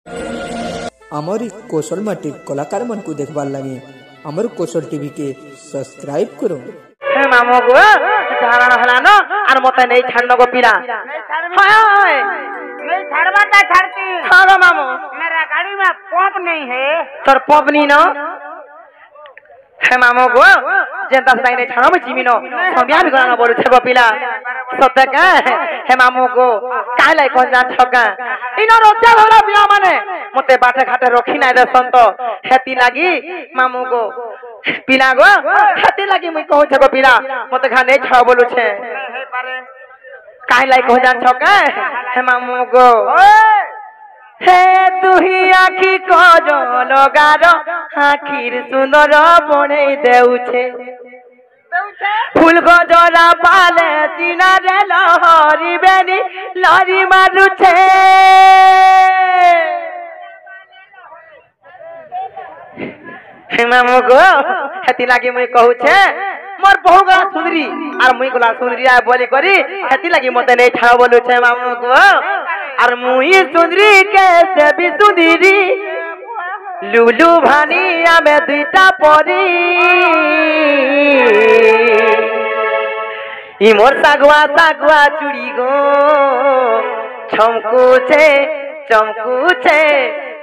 आमरी कौशल माटी कलाकार मन को देखबार लगे अमर कौशल टीवी के सब्सक्राइब करो। हे मामो गो जाना हला न और मते नहीं छाड़नो गो पीला हाय नहीं छाड़वाता छाड़ती। हां गो मामो मेरा गाड़ी में पंप नहीं है। तोर पंप नहीं न हे मामो गो जेंता सदाई नहीं छाड़ो में जीमिनो संबिया भी गना बोलु छे गो पीला सत्य का हे मामो गो काले कोन जा छका इनो रोजा होला पिया माने मते बाटे घाटे रखी नाय दे संत हेती लागी मामो गो पीला गो हेती लागी मुई कहू छे गो पीला मते घा नहीं छाड़ बोलु छे काहे लाई कोन जा छका हे मामो गो हे तुही आखी कजल गार आखिर सुंदर बने देउछे फूल गजरा पाले तीना रे लहरी बेनी लहरी मारुछे हे मामो गो हेती लागी मुई कहू छे मोर बहु गला सुंदरी और मुई गला सुंदरी आ बोली करी हेती लागी मते नहीं छाड़ बोलु छे मामो गो और मुई सुंदरी कैसे भी सुंदरी लुलु भानिया में दुईटा परी ई मोर सागवा सागवा चूड़ी गो चमकुछे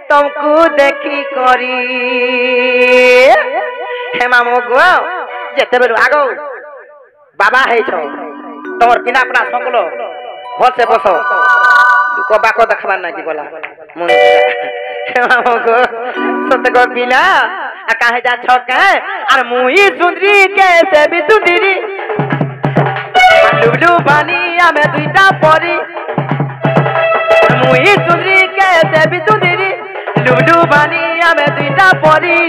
तुमको देखी करी हे मामो गो जेते बेलु आगो बाबा है छो तोर पिना अपना सकलो भल से बसो को बाको देखबार ना की बोला मन मामो गो सत गो पिना आ काहे जा छका और मुई सुंदरी कैसे भी सुंदरी लुलु बानिया में दुईटा परी मुई सुंदरी कैसे भी सुंदरी लुलु बानिया में दुईटा परी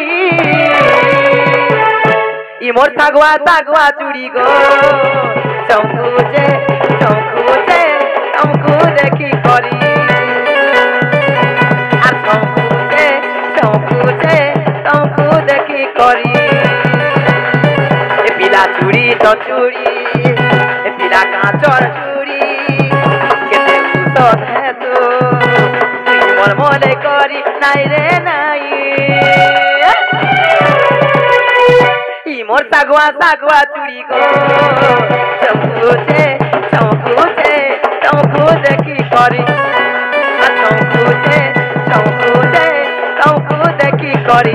ई मोर सागवा सागवा चूड़ी गो चमकुचे तुमको देखी करी और चमकुचे तुमको देखी करी ए पीला चूड़ी तो चूड़ी ए पीला कांचर चूड़ी केते उतर है तो तुई मोर मोले करी नाई रे नाई ई मोर सागवा सागवा चूड़ी को चमकुचे तुमको देखी करी चमकुचे तुमको देखी करी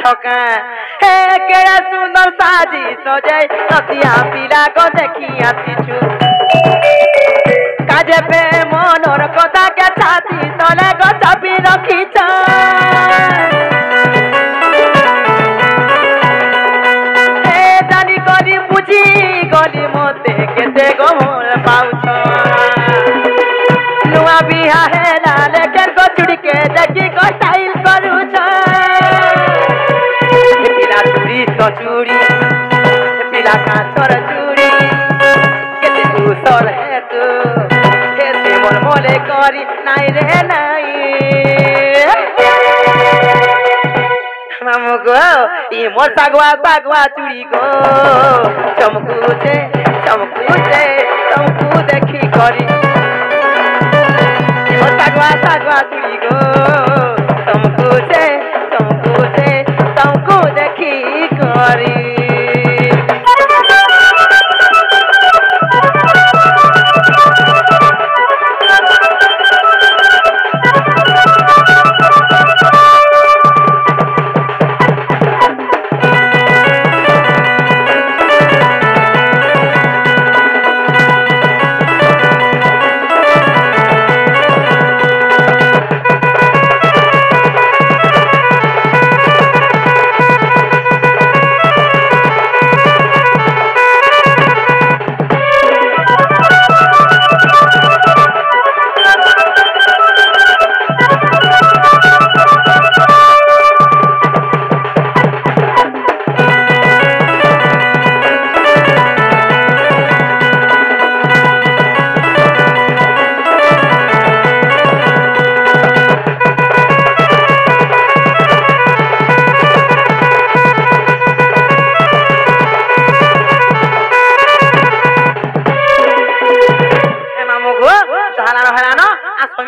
छका हे के सुंदर साजी सजे नदिया पीला को देखी आती छु काजे पे मनोर कथा के छाती तले को चापी रखी छ हे जानी करी बुझी गली मते केते गमल पाउछ नुआ बिहा है लाल के को चुड़ी के देखी को स्टाइल करू छ तो चूड़ी पीला कांचर चूड़ी केते दूसर है तू केते मोर मोले करी नाई रे नाई मामो गो ई मोर सागवा चूड़ी गो चमकुचे तुमको देखी करी मोर सागवा चूड़ी गो चमकुचे तुमको देखी करी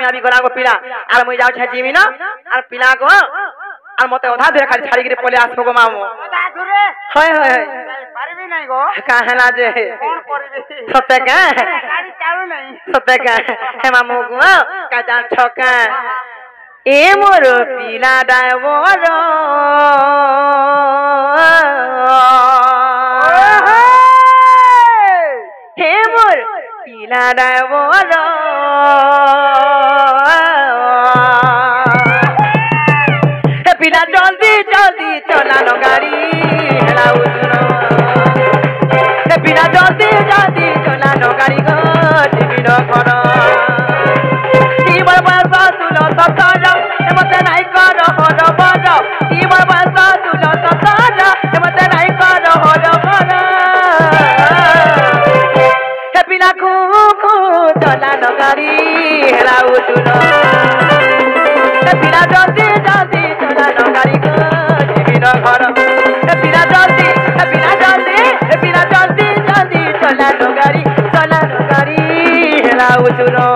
संगे अभी गला को पिला आर मुई जाऊ छ जिमी न आर पिला को आर मते ओधा दे खाली छाड़ी के पले आसबो गो मामू दादुरे होय होय पारबी नहीं गो काहेला जे कौन करबी सत्य का गाड़ी चालू नहीं सत्य का हे मामू गो का जान छका ए मोर पिला डायवर हे मोर पिला डायवर हे पिला जल्दी जल्दी चलानो गाड़ी हेला उजुनो हे पिला जल्दी जल्दी चलानो गाड़ी गो टिमिनो घर की बरबसा तुलो सतर हे मते नाइ कर हर बर की बरबसा तुलो सतर हे मते नाइ कर हर बर हे पिला खू खू चलानो गाड़ी हेला उजुनो हे पिला जल्दी जल्दी चलानो गाड़ी गो टिमिनो घर हे पिला जल्दी हे पिला जल्दी हे पिला जल्दी जल्दी चलानो गाड़ी हेला उजुनो